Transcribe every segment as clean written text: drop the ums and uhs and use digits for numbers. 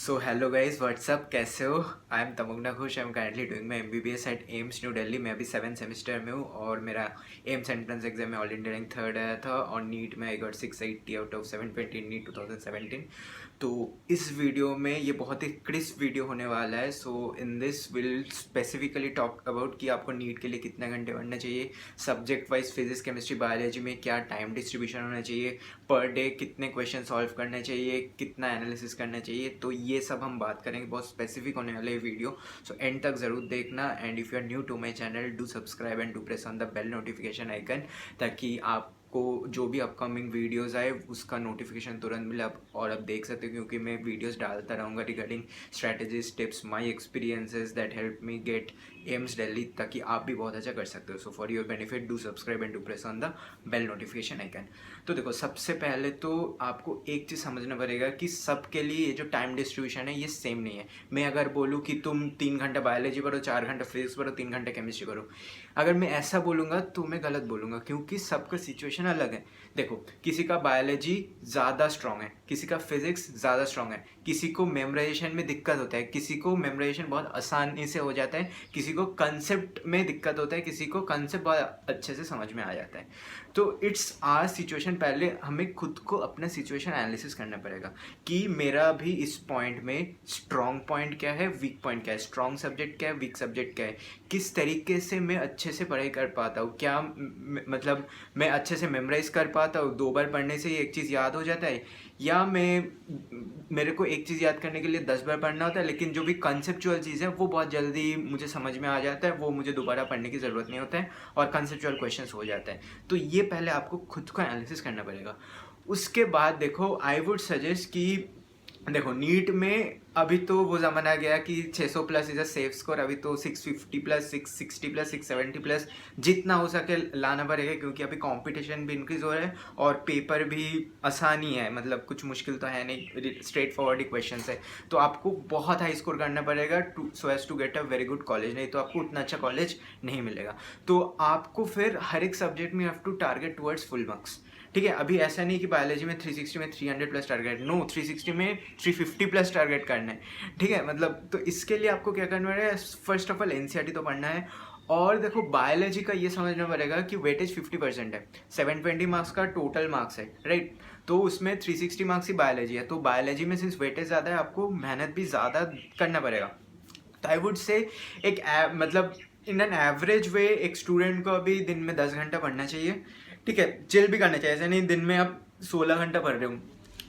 So hello guys what's up, कैसे हो? I am Tamanna Ghosh. I am currently doing my MBBS at AIIMS New Delhi. मैं अभी 7th semester में हूँ और मेरा एम्स एंट्रेंस एग्जाम में ऑल इंडिया रैंक 3rd आया था और नीट में I got 680 out of 720 NEET 2017। तो इस वीडियो में ये बहुत ही क्रिस्प वीडियो होने वाला है। So in this will specifically talk about कि आपको नीट के लिए कितने घंटे पढ़ना चाहिए, subject wise physics chemistry biology में क्या टाइम डिस्ट्रीब्यूशन होना चाहिए, पर डे कितने क्वेश्चन सॉल्व करने चाहिए, कितना एनालिसिस करना चाहिए। तो ये सब हम बात करेंगे, बहुत स्पेसिफिक होने वाला है वीडियो। सो एंड तक ज़रूर देखना। And if you are new to my channel, do subscribe and do press on the bell notification icon, ताकि आपको जो भी अपकमिंग वीडियोस आए उसका नोटिफिकेशन तुरंत मिले और आप देख सकते हो, क्योंकि मैं वीडियोस डालता रहूँगा regarding strategies, tips, my experiences that help me get AIIMS Delhi, ताकि आप भी बहुत अच्छा कर सकते हो। So for your benefit do subscribe and do press on the bell notification icon. तो देखो, सबसे पहले तो आपको एक चीज़ समझना पड़ेगा कि सबके लिए ये जो टाइम डिस्ट्रीब्यूशन है ये सेम नहीं है। मैं अगर बोलूँ कि तुम 3 घंटा बायोलॉजी पढ़ो, 4 घंटा फिजिक्स पढ़ो, 3 घंटे केमिस्ट्री पढ़ो, अगर मैं ऐसा बोलूँगा तो मैं गलत बोलूँगा, क्योंकि सबका सिचुएशन अलग है। देखो, किसी का बायोलॉजी ज़्यादा स्ट्रॉन्ग है, किसी का फिजिक्स ज़्यादा स्ट्रॉन्ग है, किसी को मेमोराइजेशन में दिक्कत होता है, किसी को मेमोराइजेशन बहुत आसानी से हो जाता है, किसी को कंसेप्ट में दिक्कत होता है, किसी को कंसेप्ट बहुत अच्छे से समझ में आ जाता है। तो इट्स आर सिचुएशन। पहले हमें खुद को अपना सिचुएशन एनालिसिस करना पड़ेगा कि मेरा भी इस पॉइंट में स्ट्रॉन्ग पॉइंट क्या है, वीक पॉइंट क्या है, स्ट्रॉन्ग सब्जेक्ट क्या है, वीक सब्जेक्ट क्या है, किस तरीके से मैं अच्छे से पढ़ाई कर पाता हूँ, क्या मतलब मैं अच्छे से मेमोराइज कर पाता हूँ, 2 बार पढ़ने से ही एक चीज़ याद हो जाता है, या मेरे को एक चीज़ याद करने के लिए 10 बार पढ़ना होता है, लेकिन जो भी कंसेप्चुअल चीज़ है वो बहुत जल्दी मुझे समझ में आ जाता है, वो मुझे दोबारा पढ़ने की ज़रूरत नहीं होता है और कंसेप्चुअल क्वेश्चंस हो जाता है। तो ये पहले आपको खुद को एनालिसिस करना पड़ेगा। उसके बाद देखो, आई वुड सजेस्ट कि देखो, नीट में अभी तो वो ज़माना आ गया कि 600 plus is a safe score. अभी तो 650 प्लस, 660 प्लस, 670 प्लस जितना हो सके लाना पड़ेगा, क्योंकि अभी कंपटीशन भी इंक्रीज़ हो रहा है और पेपर भी आसानी है, मतलब कुछ मुश्किल तो है नहीं, स्ट्रेट फॉरवर्ड ही क्वेश्चन है। तो आपको बहुत हाई स्कोर करना पड़ेगा so as to get a very good college, नहीं तो आपको उतना अच्छा कॉलेज नहीं मिलेगा। तो आपको फिर हर एक सब्जेक्ट में have to target towards full marks. ठीक है, अभी ऐसा नहीं कि बायोलॉजी में 360 में 300 प्लस टारगेट, नो, 360 में 350 प्लस टारगेट करना है। ठीक है, मतलब तो इसके लिए आपको क्या करना है, फर्स्ट ऑफ ऑल एनसीईआरटी तो पढ़ना है। और देखो, बायोलॉजी का ये समझना पड़ेगा कि वेटेज 50% है, 720 मार्क्स का टोटल मार्क्स है, राइट? तो उसमें 360 मार्क्स ही बायोलॉजी है। तो बायोलॉजी में सिंस वेटेज ज़्यादा है, आपको मेहनत भी ज़्यादा करना पड़ेगा। तो आई वुड से एक मतलब इन एन एवरेज वे एक स्टूडेंट को अभी दिन में 10 घंटा पढ़ना चाहिए। ठीक है, चिल भी करना चाहिए, ऐसा नहीं दिन में आप 16 घंटा पढ़ रहे हो,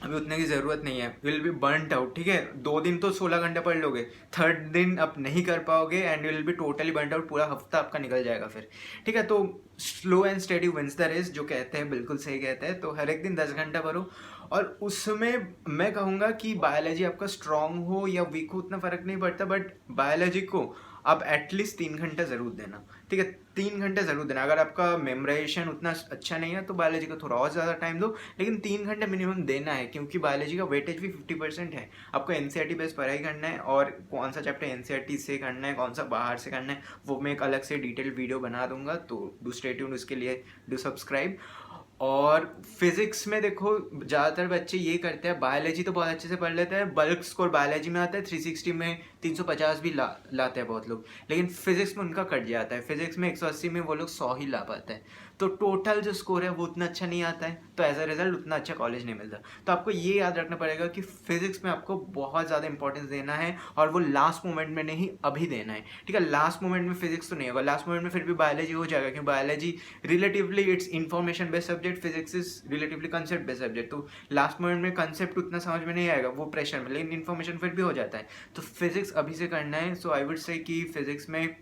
अभी उतने की ज़रूरत नहीं है, विल बी बर्नड आउट। ठीक है, 2 दिन तो 16 घंटे पढ़ लोगे, 3rd दिन आप नहीं कर पाओगे and will be totally burned out, पूरा हफ्ता आपका निकल जाएगा फिर। ठीक है, तो slow and steady wins the race जो कहते हैं, बिल्कुल सही कहते हैं। तो हर एक दिन 10 घंटा पढ़ो, और उसमें मैं कहूँगा कि बायोलॉजी आपका स्ट्रांग हो या वीक हो उतना फ़र्क नहीं पड़ता, बट बायोलॉजी को आप एटलीस्ट 3 घंटा ज़रूर देना। ठीक है, 3 घंटे ज़रूर देना। अगर आपका मेमोराइजेशन उतना अच्छा नहीं है तो बायोलॉजी को थोड़ा और ज़्यादा टाइम दो, लेकिन 3 घंटे मिनिमम देना है, क्योंकि बायोलॉजी का वेटेज भी 50% है। आपको एनसीईआरटी बेस्ड पढ़ाई करना है, और कौन सा चैप्टर एनसीईआरटी से करना है, कौन सा बाहर से करना है, वो मैं एक अलग से डिटेल वीडियो बना दूंगा। तो डू स्टे ट्यून, उसके लिए डू सब्सक्राइब। और फिजिक्स में देखो, ज़्यादातर बच्चे ये करते हैं, बायोलॉजी तो बहुत अच्छे से पढ़ लेते हैं, बल्क स्कोर बायोलॉजी में आता है 360 में 350 भी लाते हैं बहुत लोग, लेकिन फिजिक्स में उनका कट जाता है। फिजिक्स में 180 में वो लोग 100 ही ला पाते हैं, तो टोटल जो स्कोर है वो उतना अच्छा नहीं आता है, तो एज अ रिजल्ट उतना अच्छा कॉलेज नहीं मिलता। तो आपको ये याद रखना पड़ेगा कि फिजिक्स में आपको बहुत ज़्यादा इंपॉर्टेंस देना है, और वो लास्ट मोमेंट में नहीं, अभी देना है। ठीक है, लास्ट मोमेंट में फिजिक्स तो नहीं होगा, लास्ट मोमेंट में फिर भी बायोलॉजी हो जाएगा, क्योंकि biology relatively it's information based subject, physics is relatively concept based subject. तो लास्ट मोमेंट में कंसेप्ट उतना समझ में नहीं आएगा, वो प्रेशर में, लेकिन इन्फॉर्मेशन फिर भी हो जाता है। तो फिजिक्स अभी से करना है। सो आई वुड से कि फिजिक्स में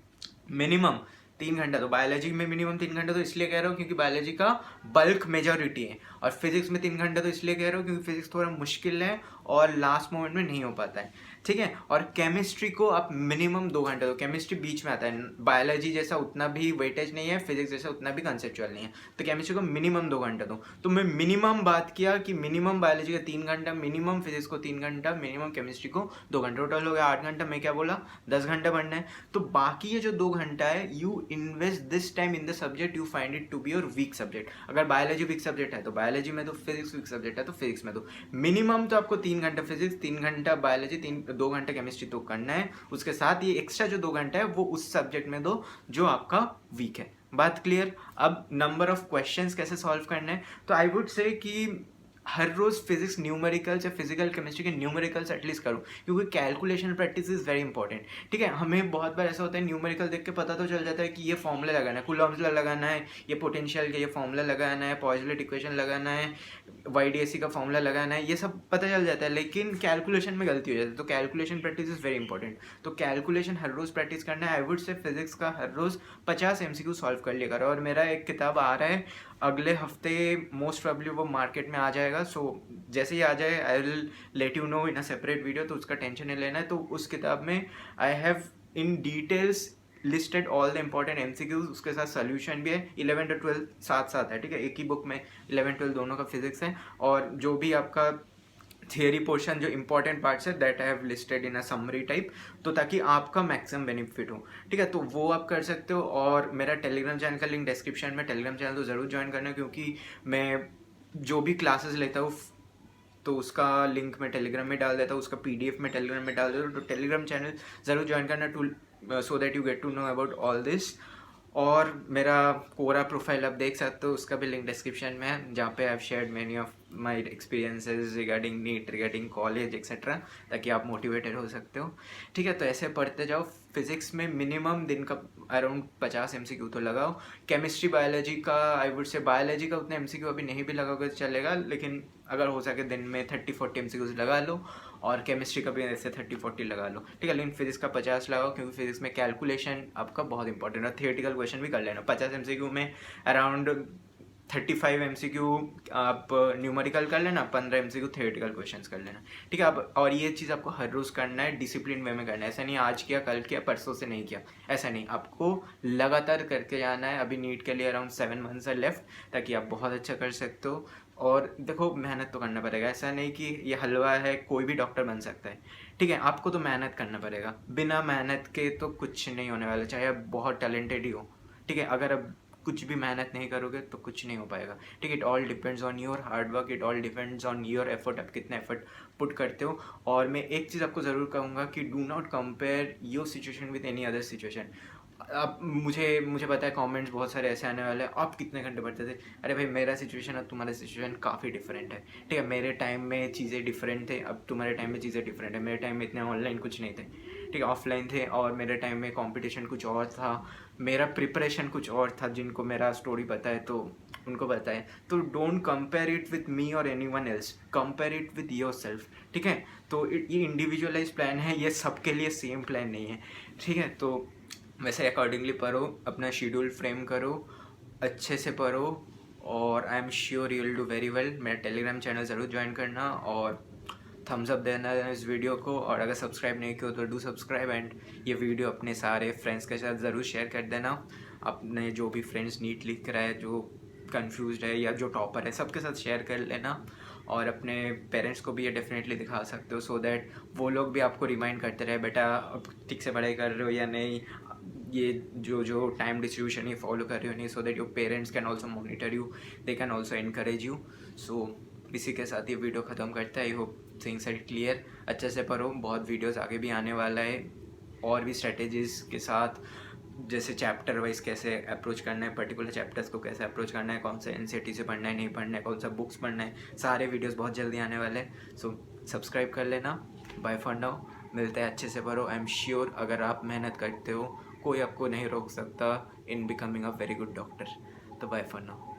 मिनिमम 3 घंटा, तो बायोलॉजी में मिनिमम 3 घंटा तो इसलिए कह रहा हूँ क्योंकि बायोलॉजी का बल्क मेजॉरिटी है, और फिजिक्स में 3 घंटा तो इसलिए कह रहा हूँ क्योंकि फिजिक्स थोड़ा मुश्किल है और लास्ट मोमेंट में नहीं हो पाता है। ठीक है, और केमिस्ट्री को आप मिनिमम 2 घंटे दो, केमिस्ट्री बीच में आता है, बायोलॉजी जैसा उतना भी वेटेज नहीं है, फिजिक्स जैसा उतना भी कंसेप्चुअल नहीं है, तो केमिस्ट्री को मिनिमम 2 घंटा दो। तो मैं मिनिमम बात किया कि मिनिमम बायोलॉजी का 3 घंटा, मिनिमम फिजिक्स को 3 घंटा, मिनिमम केमिस्ट्री को 2 घंटा, टोटल हो गया 8 घंटा। मैं क्या बोला, 10 घंटा पढ़ना है। तो बाकी ये जो 2 घंटा है, you invest this time in the subject you find it to be your weak subject. अगर बायोलॉजी वीक सब्जेक्ट है तो बायोलॉजी में दो, फिजिक्स वीक सब्जेक्ट है तो फिजिक्स में दो। मिनिमम तो आपको 3 3 घंटा फिजिक्स, 3 घंटा बायोलॉजी, 2 घंटा केमिस्ट्री तो करना है। उसके साथ ये एक्स्ट्रा जो 2 घंटा है वो उस सब्जेक्ट में दो जो आपका वीक है। बात क्लियर। अब नंबर ऑफ क्वेश्चंस कैसे सॉल्व करना है, तो आई वुड से कि हर रोज़ फिजिक्स न्यूमेरिकल्स या फिजिकल केमिस्ट्री के न्यूमेरिकल्स एटलीस्ट करो, क्योंकि calculation practice is very important. ठीक है, हमें बहुत बार ऐसा होता है न्यूमेरिकल देख के पता तो चल जाता है कि ये फॉर्मूला लगाना है, कूलॉम्स लॉ लगाना है, ये पोटेंशियल के ये फॉर्मूला लगाना है, पॉइजलेट इक्वेशन लगाना है, YDAC का फॉर्मूला लगाना है, ये सब पता चल जाता है, लेकिन कैलकुलेशन में गलती हो जाती है। तो calculation practice is very important. तो कैलकुलेशन हर रोज़ प्रैक्टिस करना है। आई वुड से फिजिक्स का हर रोज़ 50 MCQ सॉल्व कर लिया करो। और मेरा एक किताब आ रहा है अगले हफ्ते, मोस्ट प्रोबेबली वो मार्केट में आ जाएगा। सो जैसे ही आ जाए I will let you know in a separate video, तो उसका टेंशन नहीं लेना है। तो उस किताब में I have in details listed all the important MCQs, उसके साथ सोल्यूशन भी है। 11 और 12 साथ साथ है, ठीक है, एक ही बुक में 11-12 दोनों का फिजिक्स है। और जो भी आपका थियरी पोर्शन जो इंपॉर्टेंट पार्ट्स है that I have listed in a summary type, तो ताकि आपका मैक्सिमम बेनिफिट हो। ठीक है, तो वो आप कर सकते हो। और मेरा टेलीग्राम चैनल का लिंक डिस्क्रिप्शन में, टेलीग्राम चैनल तो ज़रूर ज्वाइन करना, क्योंकि मैं जो भी क्लासेस लेता हूँ तो उसका लिंक मैं टेलीग्राम में डाल देता हूँ, उसका PDF मैं टेलीग्राम में डाल देता हूँ। तो टेलीग्राम चैनल ज़रूर ज्वाइन करना to so that you get to know about all this. और मेरा कोरा प्रोफाइल आप देख सकते हो, उसका भी लिंक डिस्क्रिप्शन में है, जहाँ पे I have shared many of my experiences regarding NEET, regarding college etcetera, ताकि आप मोटिवेटेड हो सकते हो। ठीक है, तो ऐसे पढ़ते जाओ। फिजिक्स में मिनिमम दिन का अराउंड 50 MCQ तो लगाओ। केमिस्ट्री बायोलॉजी का आई वुड से, बायोलॉजी का उतने MCQ अभी नहीं भी लगाओगे तो चलेगा, लेकिन अगर हो सके दिन में 30-40 MCQs लगा लो। और केमिस्ट्री का भी ऐसे 30-40 लगा लो। ठीक है, लेकिन फिजिक्स का 50 लगाओ, क्योंकि फिजिक्स में कैलकुलेशन आपका बहुत इंपॉर्टेंट है। थियोरेटिकल क्वेश्चन भी कर लेना। 50 MCQ में अराउंड 35 MCQ आप न्यूमेरिकल कर लेना, 15 MCQ थियोरेटिकल क्वेश्चंस कर लेना। ठीक है, अब और ये चीज़ आपको हर रोज़ करना है, डिसिप्लिन वे में करना है। ऐसा नहीं आज किया, कल किया, परसों से नहीं किया, ऐसा नहीं, आपको लगातार करके जाना है। अभी नीट के लिए अराउंड 7 मंथ्स है लेफ्ट, ताकि आप बहुत अच्छा कर सकते हो। और देखो, मेहनत तो करना पड़ेगा। ऐसा नहीं कि ये हलवा है, कोई भी डॉक्टर बन सकता है। ठीक है, आपको तो मेहनत करना पड़ेगा। बिना मेहनत के तो कुछ नहीं होने वाला, चाहे आप बहुत टैलेंटेड ही हो। ठीक है, अगर आप कुछ भी मेहनत नहीं करोगे तो कुछ नहीं हो पाएगा। ठीक है, it all depends on your hard work, it all depends on your effort, आप कितना एफर्ट पुट करते हो। और मैं एक चीज़ आपको ज़रूर कहूँगा कि do not compare your situation with any other situation. अब मुझे पता है कमेंट्स बहुत सारे ऐसे आने वाले हैं, आप कितने घंटे पढ़ते थे। अरे भाई, मेरा सिचुएशन और तुम्हारा सिचुएशन काफ़ी डिफरेंट है। ठीक है, मेरे टाइम में चीज़ें डिफरेंट थे, अब तुम्हारे टाइम में चीज़ें डिफरेंट है। मेरे टाइम में इतने ऑनलाइन कुछ नहीं थे, ठीक है, ऑफलाइन थे। और मेरे टाइम में कंपटीशन कुछ और था, मेरा प्रिपरेशन कुछ और था। जिनको मेरा स्टोरी पता है तो उनको पता है। तो don't compare it with me और anyone else, compare it with yourself. ठीक है, तो ये इंडिविजुअलाइज प्लान है, ये सबके लिए सेम प्लान नहीं है। ठीक है, तो वैसे अकॉर्डिंगली पढ़ो, अपना शेड्यूल फ्रेम करो, अच्छे से पढ़ो, और I am sure you will do very well. मेरा टेलीग्राम चैनल ज़रूर ज्वाइन करना और थम्स अप देना इस वीडियो को। और अगर सब्सक्राइब नहीं किया तो डू सब्सक्राइब, एंड ये वीडियो अपने सारे फ्रेंड्स के साथ ज़रूर शेयर कर देना। अपने जो भी फ्रेंड्स नीट लिख रहा है, जो कंफ्यूज्ड है या जो टॉपर है, सबके साथ शेयर कर लेना। और अपने पेरेंट्स को भी ये डेफिनेटली दिखा सकते हो, सो दैट वो लोग भी आपको रिमाइंड करते रहे, बेटा अब ठीक से पढ़ाई कर रहे हो या नहीं, ये जो टाइम डिस्ट्रीब्यूशन ये फॉलो कर रहे हो नहीं, so that your parents can also monitor you, they can also encourage you. So इसी के साथ ये वीडियो ख़त्म करता है। I hope things are clear. अच्छे से पढ़ो, बहुत वीडियोस आगे भी आने वाला है, और भी स्ट्रेटेजीज़ के साथ, जैसे चैप्टर वाइज कैसे अप्रोच करना है, पर्टिकुलर चैप्टर्स को कैसे अप्रोच करना है, कौन सा NCERT से पढ़ना है, नहीं पढ़ना है, कौन सा बुक्स पढ़ना है, सारे वीडियोस बहुत जल्दी आने वाले हैं। सो सब्सक्राइब कर लेना। बाय फॉर नाउ, मिलते हैं। अच्छे से पढ़ो। आई एम श्योर अगर आप मेहनत करते हो, कोई आपको नहीं रोक सकता in becoming a very good doctor. तो बाय फॉर नाउ।